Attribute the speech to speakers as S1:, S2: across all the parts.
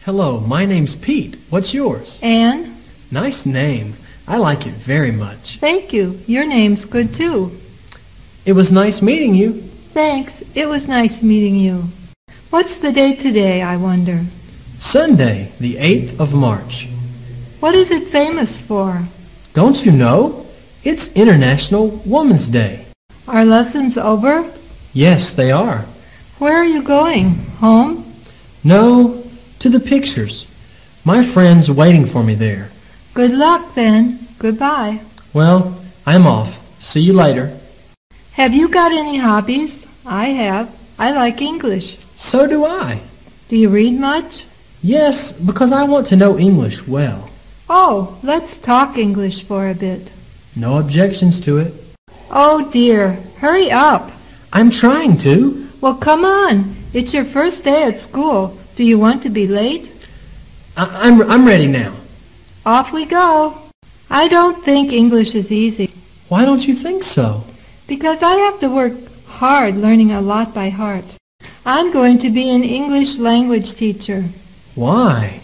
S1: Hello, my name's Pete. What's yours?
S2: Anne?
S1: Nice name. I like it very much.
S2: Thank you. Your name's good too.
S1: It was nice meeting you.
S2: Thanks. It was nice meeting you. What's the date today, I wonder?
S1: Sunday, the 8th of March.
S2: What is it famous for?
S1: Don't you know? It's International Women's Day.
S2: Are lessons over?
S1: Yes, they are.
S2: Where are you going? Home?
S1: No, to the pictures. My friend's waiting for me there.
S2: Good luck, then. Goodbye.
S1: Well, I'm off. See you later.
S2: Have you got any hobbies? I have. I like English.
S1: So do I.
S2: Do you read much?
S1: Yes, because I want to know English well.
S2: Oh, let's talk English for a bit.
S1: No objections to it.
S2: Oh, dear. Hurry up.
S1: I'm trying to.
S2: Well, come on. It's your first day at school. Do you want to be late?
S1: I'm ready now.
S2: Off we go. I don't think English is easy.
S1: Why don't you think so?
S2: Because I have to work hard learning a lot by heart. I'm going to be an English language teacher.
S1: Why?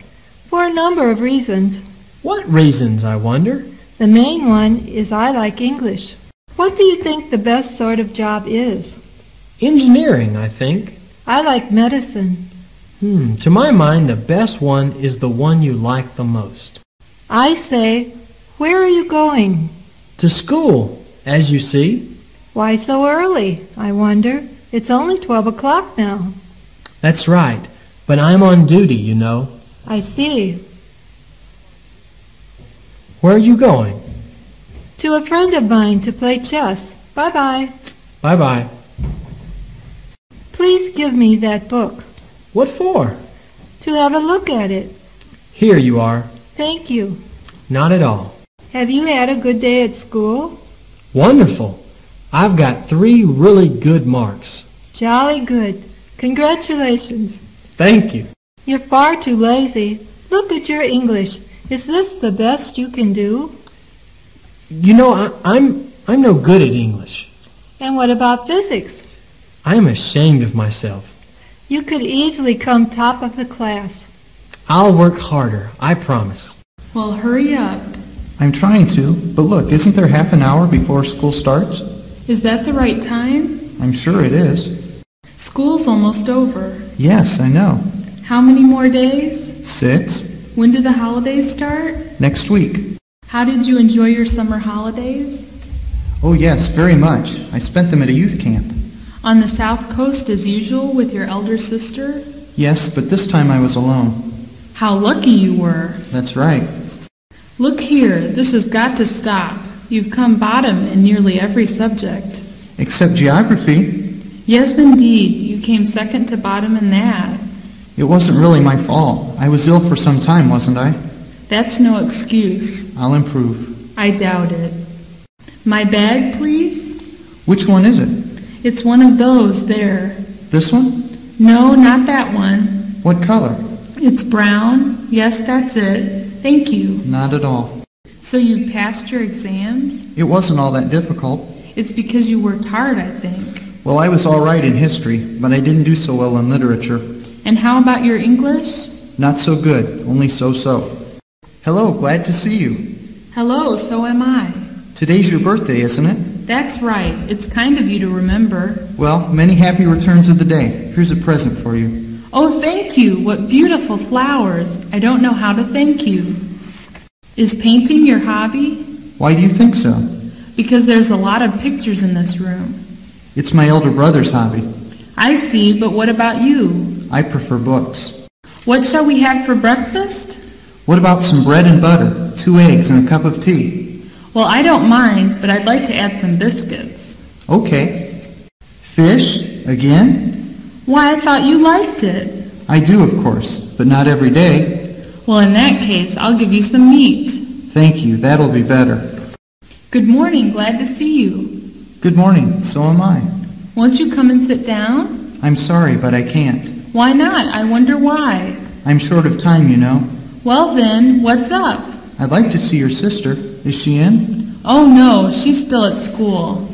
S2: For a number of reasons.
S1: What reasons, I wonder?
S2: The main one is I like English. What do you think the best sort of job is?
S1: Engineering, I think.
S2: I like medicine.
S1: To my mind, the best one is the one you like the most.
S2: I say, where are you going?
S1: To school, as you see.
S2: Why so early, I wonder? It's only 12 o'clock now.
S1: That's right, but I'm on duty, you know.
S2: I see.
S1: Where are you going?
S2: To a friend of mine to play chess. Bye-bye.
S1: Bye-bye.
S2: Please give me that book.
S1: What for?
S2: To have a look at it.
S1: Here you are.
S2: Thank you.
S1: Not at all.
S2: Have you had a good day at school?
S1: Wonderful. I've got 3 really good marks.
S2: Jolly good. Congratulations.
S1: Thank you.
S2: You're far too lazy. Look at your English. Is this the best you can do?
S1: You know, I'm no good at English.
S2: And what about physics?
S1: I am ashamed of myself.
S2: You could easily come top of the class.
S1: I'll work harder, I promise.
S3: Well, hurry up.
S4: I'm trying to, but look, isn't there half an hour before school starts?
S3: Is that the right time?
S4: I'm sure it is.
S3: School's almost over.
S4: Yes, I know.
S3: How many more days?
S4: 6?
S3: When do the holidays start?
S4: Next week.
S3: How did you enjoy your summer holidays?
S4: Oh yes, very much. I spent them at a youth camp.
S3: On the South Coast as usual with your elder sister?
S4: Yes, but this time I was alone.
S3: How lucky you were.
S4: That's right.
S3: Look here, this has got to stop. You've come bottom in nearly every subject.
S4: Except geography.
S3: Yes, indeed. You came second to bottom in that.
S4: It wasn't really my fault. I was ill for some time, wasn't I?
S3: That's no excuse.
S4: I'll improve.
S3: I doubt it. My bag, please?
S4: Which one is it?
S3: It's one of those there.
S4: This one?
S3: No, not that one.
S4: What color?
S3: It's brown. Yes, that's it. Thank you.
S4: Not at all.
S3: So you passed your exams?
S4: It wasn't all that difficult.
S3: It's because you worked hard, I think.
S4: Well, I was all right in history, but I didn't do so well in literature.
S3: And how about your English?
S4: Not so good, only so-so. Hello, glad to see you.
S3: Hello, so am I.
S4: Today's your birthday, isn't it?
S3: That's right. It's kind of you to remember.
S4: Well, many happy returns of the day. Here's a present for you.
S3: Oh, thank you. What beautiful flowers. I don't know how to thank you. Is painting your hobby?
S4: Why do you think so?
S3: Because there's a lot of pictures in this room.
S4: It's my elder brother's hobby.
S3: I see, but what about you?
S4: I prefer books.
S3: What shall we have for breakfast?
S4: What about some bread and butter, 2 eggs, and a cup of tea?
S3: Well, I don't mind, but I'd like to add some biscuits.
S4: Okay. Fish? Again?
S3: Why, I thought you liked it.
S4: I do, of course, but not every day.
S3: Well, in that case, I'll give you some meat.
S4: Thank you, that'll be better.
S3: Good morning, glad to see you.
S4: Good morning, so am I.
S3: Won't you come and sit down?
S4: I'm sorry, but I can't.
S3: Why not? I wonder why.
S4: I'm short of time, you know.
S3: Well then, what's up?
S4: I'd like to see your sister. Is she in?
S3: Oh no, she's still at school.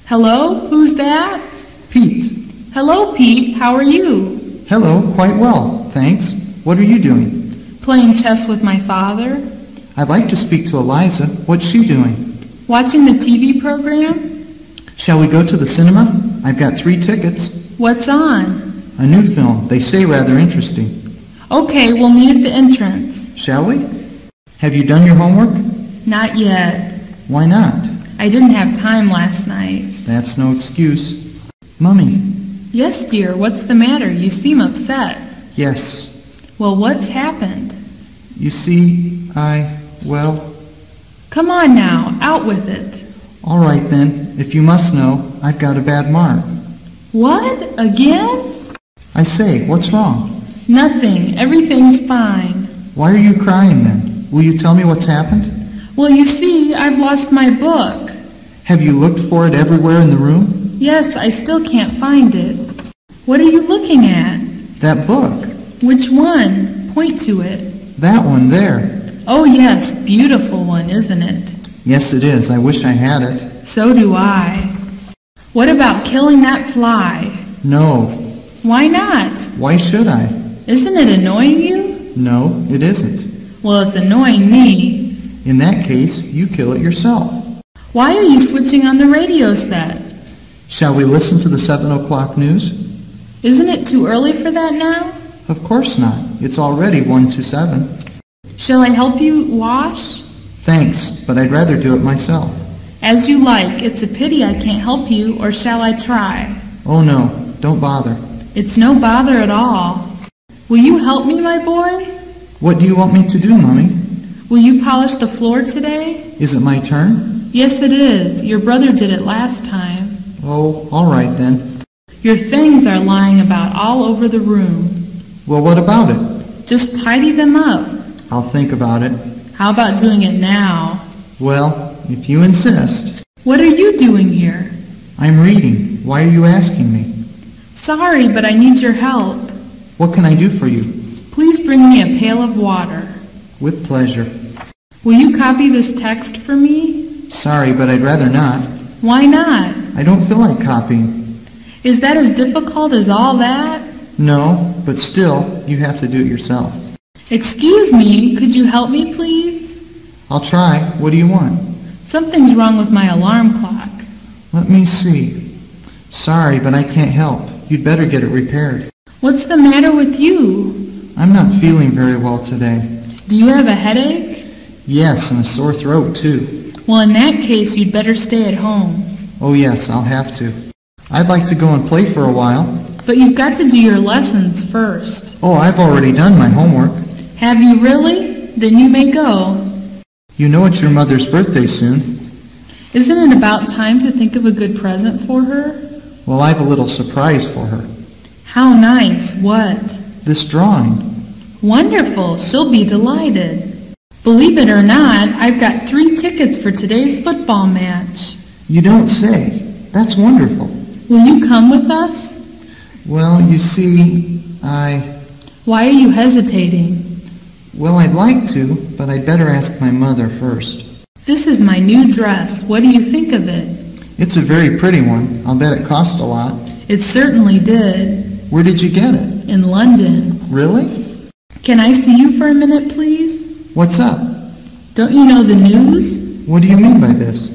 S3: Hello, who's that?
S4: Pete.
S3: Hello, Pete, how are you?
S4: Hello, quite well, thanks. What are you doing?
S3: Playing chess with my father.
S4: I'd like to speak to Eliza. What's she doing?
S3: Watching the TV program.
S4: Shall we go to the cinema? I've got 3 tickets.
S3: What's on?
S4: A new film. They say rather interesting.
S3: Okay, we'll meet at the entrance.
S4: Shall we? Have you done your homework?
S3: Not yet.
S4: Why not?
S3: I didn't have time last night.
S4: That's no excuse. Mummy.
S3: Yes, dear, what's the matter? You seem upset.
S4: Yes.
S3: Well, what's happened?
S4: You see, well...
S3: Come on now, out with it.
S4: All right then. If you must know, I've got a bad mark.
S3: What? Again?
S4: I say, what's wrong?
S3: Nothing. Everything's fine.
S4: Why are you crying then? Will you tell me what's happened?
S3: Well, you see, I've lost my book.
S4: Have you looked for it everywhere in the room?
S3: Yes, I still can't find it. What are you looking at?
S4: That book.
S3: Which one? Point to it.
S4: That one there.
S3: Oh yes, beautiful one, isn't it?
S4: Yes, it is. I wish I had it.
S3: So do I. What about killing that fly?
S4: No.
S3: Why not?
S4: Why should I?
S3: Isn't it annoying you?
S4: No, it isn't.
S3: Well, it's annoying me.
S4: In that case, you kill it yourself.
S3: Why are you switching on the radio set?
S4: Shall we listen to the 7 o'clock news?
S3: Isn't it too early for that now?
S4: Of course not. It's already 1 to 7.
S3: Shall I help you wash?
S4: Thanks, but I'd rather do it myself.
S3: As you like. It's a pity I can't help you, or shall I try?
S4: Oh no, don't bother.
S3: It's no bother at all. Will you help me, my boy?
S4: What do you want me to do, Mummy?
S3: Will you polish the floor today?
S4: Is it my turn?
S3: Yes, it is. Your brother did it last time.
S4: Oh, all right then.
S3: Your things are lying about all over the room.
S4: Well, what about it?
S3: Just tidy them up.
S4: I'll think about it.
S3: How about doing it now?
S4: Well, if you insist.
S3: What are you doing here?
S4: I'm reading. Why are you asking me?
S3: Sorry, but I need your help.
S4: What can I do for you?
S3: Please bring me a pail of water.
S4: With pleasure.
S3: Will you copy this text for me?
S4: Sorry, but I'd rather not.
S3: Why not?
S4: I don't feel like copying.
S3: Is that as difficult as all that?
S4: No, but still, you have to do it yourself.
S3: Excuse me, could you help me, please?
S4: I'll try. What do you want?
S3: Something's wrong with my alarm clock.
S4: Let me see. Sorry, but I can't help. You'd better get it repaired.
S3: What's the matter with you?
S4: I'm not feeling very well today.
S3: Do you have a headache?
S4: Yes, and a sore throat, too.
S3: Well, in that case, you'd better stay at home.
S4: Oh yes, I'll have to. I'd like to go and play for a while.
S3: But you've got to do your lessons first.
S4: Oh, I've already done my homework.
S3: Have you really? Then you may go.
S4: You know it's your mother's birthday soon.
S3: Isn't it about time to think of a good present for her?
S4: Well, I've a little surprise for her.
S3: How nice. What?
S4: This drawing.
S3: Wonderful. She'll be delighted. Believe it or not, I've got 3 tickets for today's football match.
S4: You don't say. That's wonderful.
S3: Will you come with us?
S4: Well, you see,
S3: Why are you hesitating?
S4: Well, I'd like to, but I'd better ask my mother first.
S3: This is my new dress. What do you think of it?
S4: It's a very pretty one. I'll bet it cost a lot.
S3: It certainly did.
S4: Where did you get it?
S3: In London.
S4: Really?
S3: Can I see you for a minute, please?
S4: What's up?
S3: Don't you know the news?
S4: What do you mean by this?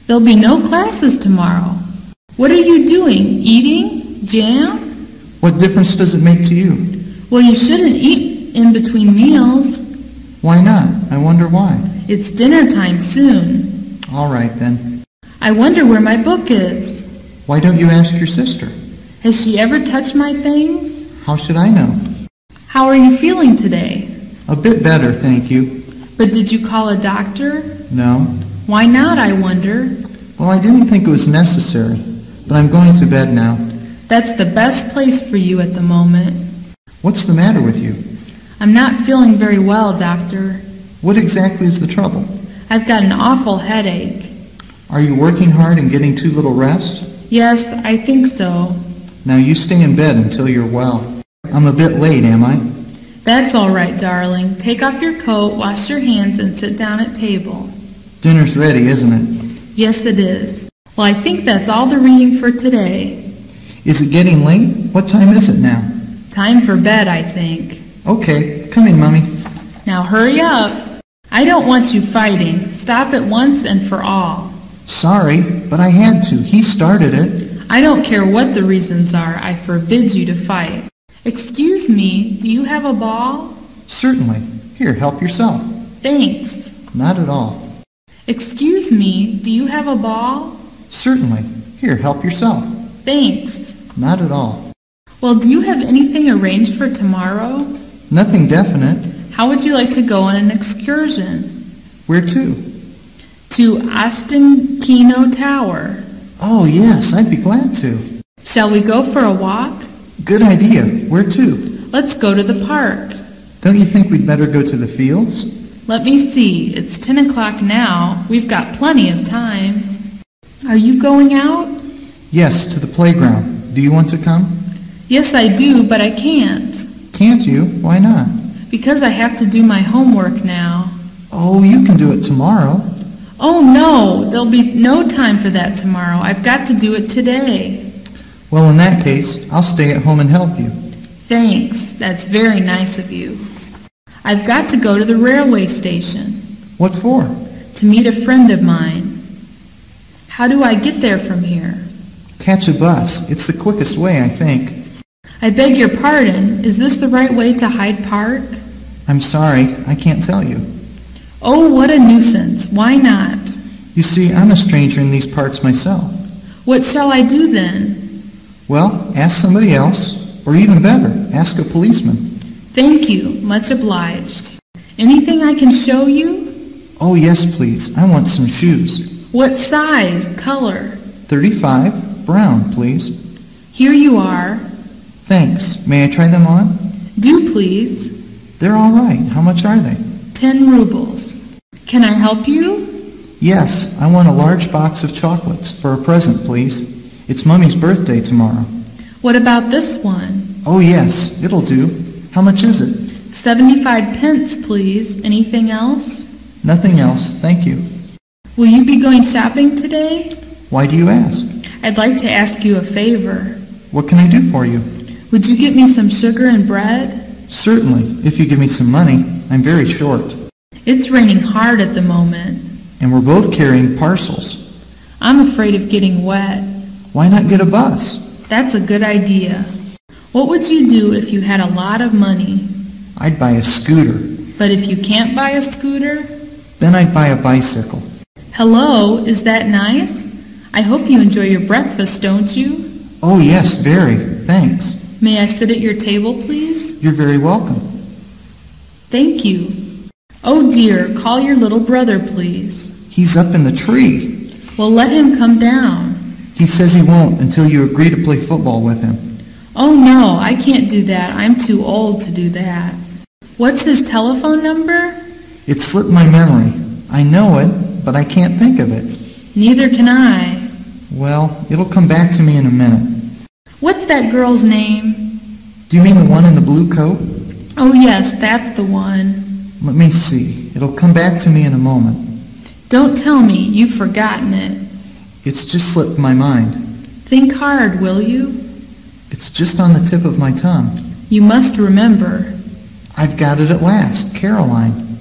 S3: There'll be no classes tomorrow. What are you doing? Eating? Jam?
S4: What difference does it make to you?
S3: Well, you shouldn't eat in between meals.
S4: Why not? I wonder why.
S3: It's dinner time soon.
S4: All right, then.
S3: I wonder where my book is.
S4: Why don't you ask your sister?
S3: Has she ever touched my things?
S4: How should I know?
S3: How are you feeling today?
S4: A bit better, thank you.
S3: But did you call a doctor?
S4: No.
S3: Why not, I wonder?
S4: Well, I didn't think it was necessary, but I'm going to bed now.
S3: That's the best place for you at the moment.
S4: What's the matter with you?
S3: I'm not feeling very well, doctor.
S4: What exactly is the trouble?
S3: I've got an awful headache.
S4: Are you working hard and getting too little rest?
S3: Yes, I think so.
S4: Now you stay in bed until you're well. I'm a bit late, am I?
S3: That's all right, darling. Take off your coat, wash your hands, and sit down at table.
S4: Dinner's ready, isn't it?
S3: Yes, it is. Well, I think that's all the reading for today.
S4: Is it getting late? What time is it now?
S3: Time for bed, I think.
S4: Okay, come in, Mummy.
S3: Now hurry up. I don't want you fighting. Stop it once and for all.
S4: Sorry, but I had to. He started it.
S3: I don't care what the reasons are. I forbid you to fight. Excuse me, do you have a ball?
S4: Certainly. Here, help yourself.
S3: Thanks.
S4: Not at all.
S3: Excuse me, do you have a ball?
S4: Certainly. Here, help yourself.
S3: Thanks.
S4: Not at all.
S3: Well, do you have anything arranged for tomorrow?
S4: Nothing definite.
S3: How would you like to go on an excursion?
S4: Where to?
S3: To Ostankino Tower.
S4: Oh, yes, I'd be glad to.
S3: Shall we go for a walk?
S4: Good idea. Where to?
S3: Let's go to the park.
S4: Don't you think we'd better go to the fields?
S3: Let me see. It's 10 o'clock now. We've got plenty of time. Are you going out?
S4: Yes, to the playground. Do you want to come?
S3: Yes, I do, but I can't.
S4: Can't you? Why not?
S3: Because I have to do my homework now.
S4: Oh, you can do it tomorrow.
S3: Oh, no. There'll be no time for that tomorrow. I've got to do it today.
S4: Well, in that case, I'll stay at home and help you.
S3: Thanks. That's very nice of you. I've got to go to the railway station.
S4: What for?
S3: To meet a friend of mine. How do I get there from here?
S4: Catch a bus. It's the quickest way, I think.
S3: I beg your pardon. Is this the right way to Hyde Park?
S4: I'm sorry, I can't tell you.
S3: Oh, what a nuisance. Why not?
S4: You see, I'm a stranger in these parts myself.
S3: What shall I do then?
S4: Well, ask somebody else, or even better, ask a policeman.
S3: Thank you. Much obliged. Anything I can show you?
S4: Oh, yes, please. I want some shoes.
S3: What size? Color?
S4: 35, brown, please.
S3: Here you are.
S4: Thanks. May I try them on?
S3: Do please.
S4: They're all right. How much are they?
S3: 10 rubles. Can I help you?
S4: Yes, I want a large box of chocolates for a present, please. It's Mummy's birthday tomorrow.
S3: What about this one?
S4: Oh, yes, it'll do. How much is it?
S3: 75 pence, please. Anything else?
S4: Nothing else, thank you.
S3: Will you be going shopping today?
S4: Why do you ask?
S3: I'd like to ask you a favor.
S4: What can I do for you?
S3: Would you get me some sugar and bread?
S4: Certainly, if you give me some money. I'm very short.
S3: It's raining hard at the moment.
S4: And we're both carrying parcels.
S3: I'm afraid of getting wet.
S4: Why not get a bus?
S3: That's a good idea. What would you do if you had a lot of money?
S4: I'd buy a scooter.
S3: But if you can't buy a scooter?
S4: Then I'd buy a bicycle.
S3: Hello, is that nice? I hope you enjoy your breakfast, don't you?
S4: Oh, yes, very. Thanks.
S3: May I sit at your table, please?
S4: You're very welcome.
S3: Thank you. Oh dear, call your little brother, please.
S4: He's up in the tree.
S3: Well, let him come down.
S4: He says he won't until you agree to play football with him.
S3: Oh no, I can't do that. I'm too old to do that. What's his telephone number?
S4: It slipped my memory. I know it, but I can't think of it.
S3: Neither can I.
S4: Well, it'll come back to me in a minute.
S3: What's that girl's name?
S4: Do you mean the one in the blue coat?
S3: Oh yes, that's the one.
S4: Let me see. It'll come back to me in a moment.
S3: Don't tell me you've forgotten it.
S4: It's just slipped my mind.
S3: Think hard, will you?
S4: It's just on the tip of my tongue.
S3: You must remember.
S4: I've got it at last. Caroline.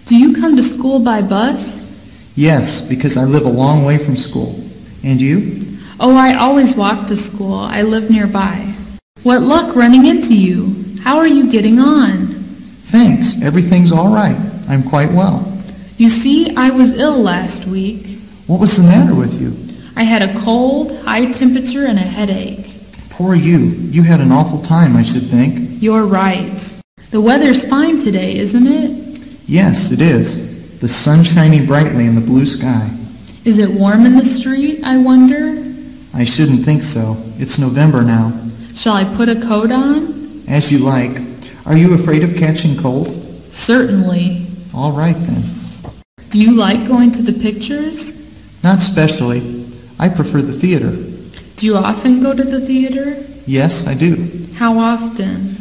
S3: Do you come to school by bus?
S4: Yes, because I live a long way from school. And you?
S3: Oh, I always walk to school. I live nearby. What luck running into you. How are you getting on?
S4: Thanks. Everything's all right. I'm quite well.
S3: You see, I was ill last week.
S4: What was the matter with you?
S3: I had a cold, high temperature, and a headache.
S4: Poor you. You had an awful time, I should think.
S3: You're right. The weather's fine today, isn't it?
S4: Yes, it is. The sun shining brightly in the blue sky.
S3: Is it warm in the street, I wonder?
S4: I shouldn't think so. It's November now.
S3: Shall I put a coat on?
S4: As you like. Are you afraid of catching cold?
S3: Certainly.
S4: All right then.
S3: Do you like going to the pictures?
S4: Not specially. I prefer the theater.
S3: Do you often go to the theater?
S4: Yes, I do.
S3: How often?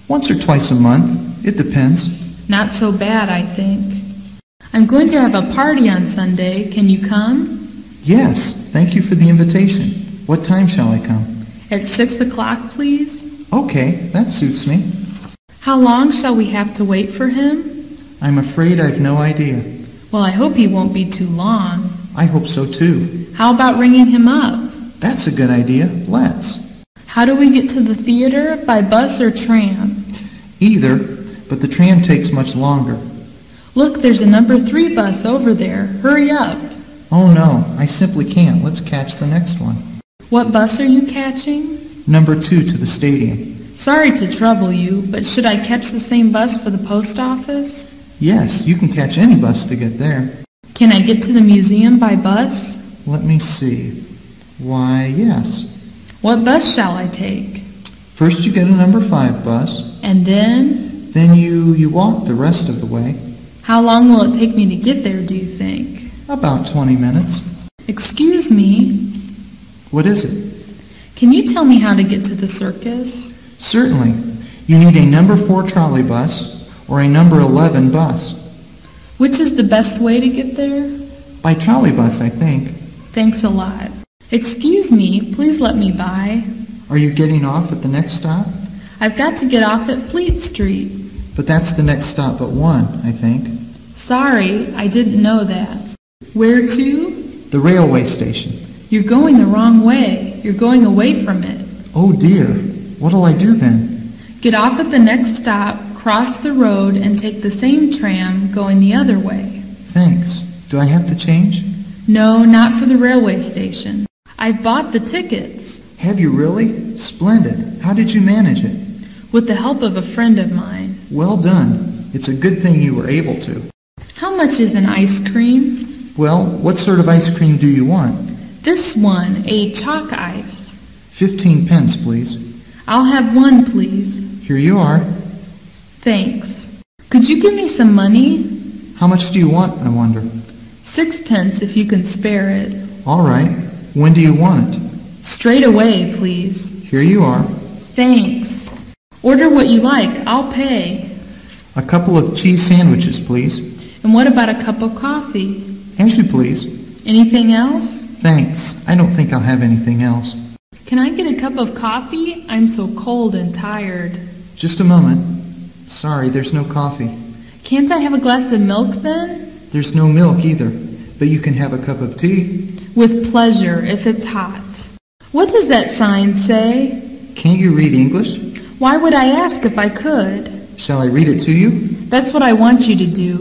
S4: Once or twice a month. It depends.
S3: Not so bad, I think. I'm going to have a party on Sunday. Can you come?
S4: Yes, thank you for the invitation. What time shall I come?
S3: At 6 o'clock, please.
S4: Okay, that suits me.
S3: How long shall we have to wait for him?
S4: I'm afraid I've no idea.
S3: Well, I hope he won't be too long.
S4: I hope so too.
S3: How about ringing him up?
S4: That's a good idea. Let's.
S3: How do we get to the theater? By bus or tram?
S4: Either, but the tram takes much longer.
S3: Look, there's a number 3 bus over there. Hurry up.
S4: Oh no, I simply can't. Let's catch the next one.
S3: What bus are you catching?
S4: Number 2 to the stadium.
S3: Sorry to trouble you, but should I catch the same bus for the post office?
S4: Yes, you can catch any bus to get there.
S3: Can I get to the museum by bus?
S4: Let me see. Why, yes.
S3: What bus shall I take?
S4: First you get a number 5 bus.
S3: And then?
S4: Then you walk the rest of the way.
S3: How long will it take me to get there, do you think?
S4: About 20 minutes.
S3: Excuse me.
S4: What is it?
S3: Can you tell me how to get to the circus?
S4: Certainly. You need a number 4 trolley bus or a number 11 bus.
S3: Which is the best way to get there?
S4: By trolley bus, I think.
S3: Thanks a lot. Excuse me, please let me by.
S4: Are you getting off at the next stop?
S3: I've got to get off at Fleet Street.
S4: But that's the next stop but one, I think.
S3: Sorry, I didn't know that. Where to?
S4: The railway station.
S3: You're going the wrong way. You're going away from it.
S4: Oh dear. What'll I do then?
S3: Get off at the next stop, cross the road, and take the same tram going the other way.
S4: Thanks. Do I have to change?
S3: No, not for the railway station. I've bought the tickets.
S4: Have you really? Splendid. How did you manage it?
S3: With the help of a friend of mine.
S4: Well done. It's a good thing you were able to.
S3: How much is an ice cream?
S4: Well, what sort of ice cream do you want?
S3: This one, a chalk ice.
S4: 15 pence, please.
S3: I'll have one, please.
S4: Here you are.
S3: Thanks. Could you give me some money?
S4: How much do you want, I wonder?
S3: 6 pence if you can spare it.
S4: All right. When do you want it?
S3: Straight away, please.
S4: Here you are.
S3: Thanks. Order what you like. I'll pay.
S4: A couple of cheese sandwiches, please.
S3: And what about a cup of coffee?
S4: As you please.
S3: Anything else?
S4: Thanks. I don't think I'll have anything else.
S3: Can I get a cup of coffee? I'm so cold and tired.
S4: Just a moment. Sorry, there's no coffee.
S3: Can't I have a glass of milk then?
S4: There's no milk either, but you can have a cup of tea.
S3: With pleasure, if it's hot. What does that sign say?
S4: Can't you read English?
S3: Why would I ask if I could?
S4: Shall I read it to you?
S3: That's what I want you to do.